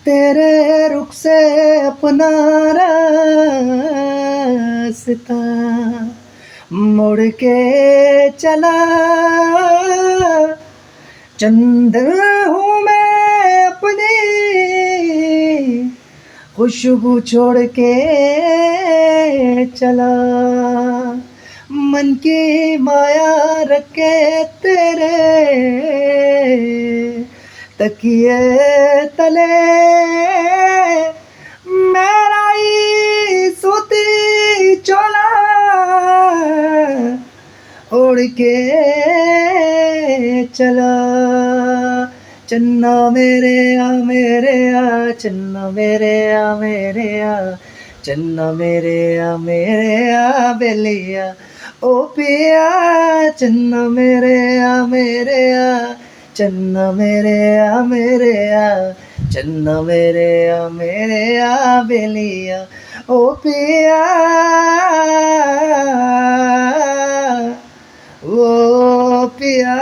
तेरे रुख से अपना रास्ता मुड़ के चला। चंदन हूँ मैं अपनी खुशबू छोड़ के चला। मन की माया रखे तेरे तकिए तले, मेरा ही सूती चोला उड़ के चला। चन्ना मेरे आ चन्ना मेरे आ चन्ना मेरे आ बेलिया ओ पिया। चन्ना मेरे आ चन्ना मेरे आ चन्ना मेरे आ बेलिया ओ पिया ओ पिया।